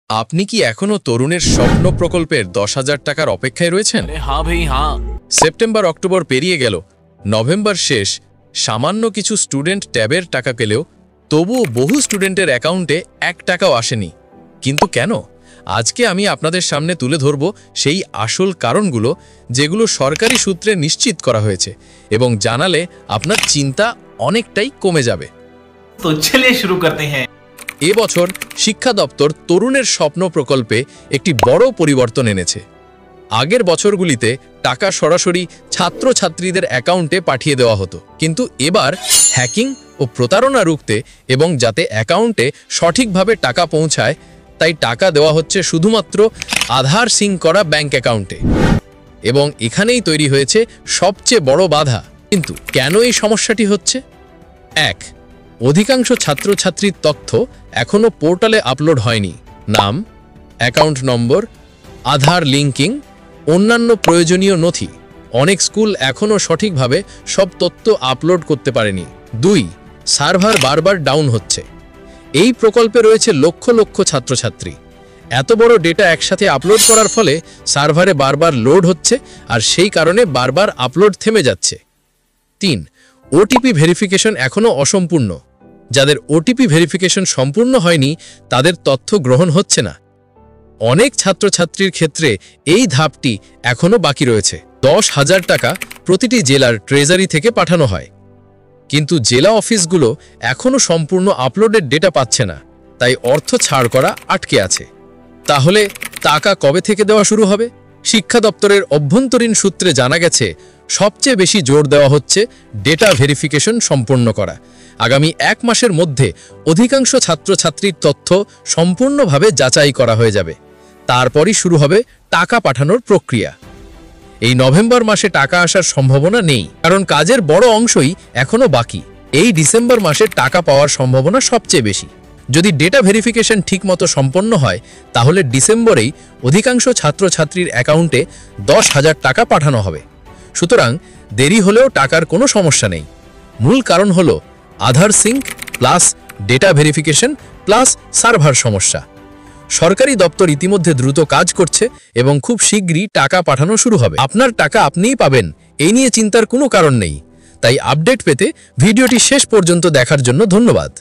আপনি কি এখনো তরুণের স্বপ্ন প্রকল্পের 10,000 টাকার অপেক্ষায় রয়েছেন? हाँ भाई हाँ। সেপ্টেম্বর অক্টোবর পেরিয়ে গেল, নভেম্বর শেষ, সামান্য কিছু স্টুডেন্ট ট্যাবের টাকা পেলেও তবুও বহু স্টুডেন্টের অ্যাকাউন্টে 1 টাকাও আসেনি। কিন্তু কেন? আজকে আমি আপনাদের সামনে তুলে ধরব সেই আসল কারণগুলো, যেগুলো সরকারি সূত্রে নিশ্চিত করা হয়েছে এবং জানালে আপনার চিন্তা অনেকটাই কমে যাবে। तो चलिए शुरू करते हैं। এবছর শিক্ষা দপ্তর তরুণের স্বপ্ন প্রকল্পে একটি বড় পরিবর্তন এনেছে। আগের বছরগুলিতে টাকা সরাসরি ছাত্রছাত্রীদের অ্যাকাউন্টে পাঠিয়ে দেওয়া হতো, কিন্তু এবার হ্যাকিং ও প্রতারণা রুখতে এবং যাতে অ্যাকাউন্টে সঠিকভাবে টাকা পৌঁছায়, তাই টাকা দেওয়া হচ্ছে শুধুমাত্র আধার সিঙ্ক করা ব্যাংক অ্যাকাউন্টে। এবং এখানেই তৈরি হয়েছে সবচেয়ে বড় বাধা। কিন্তু কেন এই সমস্যাটি হচ্ছে? 1. অধিকাংশ ছাত্রছাত্রীর তথ্য এখনও পোর্টালে আপলোড হয়নি। নাম, অ্যাকাউন্ট নম্বর, আধার লিঙ্কিং, অন্যান্য প্রয়োজনীয় নথি। অনেক স্কুল এখনও সঠিকভাবে সব তথ্য আপলোড করতে পারেনি। 2. সার্ভার বারবার ডাউন হচ্ছে। এই প্রকল্পে রয়েছে লক্ষ লক্ষ ছাত্রছাত্রী। এত বড় ডেটা একসাথে আপলোড করার ফলে সার্ভারে বারবার লোড হচ্ছে, আর সেই কারণে বারবার আপলোড থেমে যাচ্ছে। 3. ওটিপি ভেরিফিকেশন এখনও অসম্পূর্ণ। যাদের ওটিপি ভেরিফিকেশন সম্পূর্ণ হয়নি তাদের তথ্য গ্রহণ হচ্ছে না। অনেক ছাত্রছাত্রীর ক্ষেত্রে এই ধাপটি এখনও বাকি রয়েছে। 10,000 টাকা প্রতিটি জেলার ট্রেজারি থেকে পাঠানো হয়, কিন্তু জেলা অফিসগুলো এখনও সম্পূর্ণ আপলোডের ডেটা পাচ্ছে না, তাই অর্থ ছাড় করা আটকে আছে। তাহলে টাকা কবে থেকে দেওয়া শুরু হবে? শিক্ষা দপ্তরের অভ্যন্তরীণ সূত্রে জানা গেছে সবচেয়ে বেশি জোর দেওয়া হচ্ছে ডেটা ভেরিফিকেশন সম্পন্ন করা। আগামী 1 মাসের মধ্যে অধিকাংশ ছাত্রছাত্রীর তথ্য সম্পূর্ণভাবে যাচাই করা হয়ে যাবে। তারপরই শুরু হবে টাকা পাঠানোর প্রক্রিয়া। এই নভেম্বর মাসে টাকা আসার সম্ভাবনা নেই, কারণ কাজের বড় অংশই এখনও বাকি। এই ডিসেম্বর মাসে টাকা পাওয়ার সম্ভাবনা সবচেয়ে বেশি। যদি ডেটা ভেরিফিকেশন ঠিকমতো সম্পন্ন হয়, তাহলে ডিসেম্বরেই অধিকাংশ ছাত্রছাত্রীর অ্যাকাউন্টে 10,000 টাকা পাঠানো হবে। সুতরাং দেরি হলেও টাকার কোনো সমস্যা নেই। মূল কারণ হলো Aadhaar sync plus data verification plus server সমস্যা। সরকারি দপ্তর ইতিমধ্যে দ্রুত কাজ করছে এবং খুব শীঘ্রই টাকা পাঠানো শুরু হবে। আপনার টাকা আপনিই পাবেন, এই নিয়ে চিন্তার কোনো কারণ নেই। তাই আপডেট পেতে ভিডিওটি শেষ পর্যন্ত দেখার জন্য ধন্যবাদ।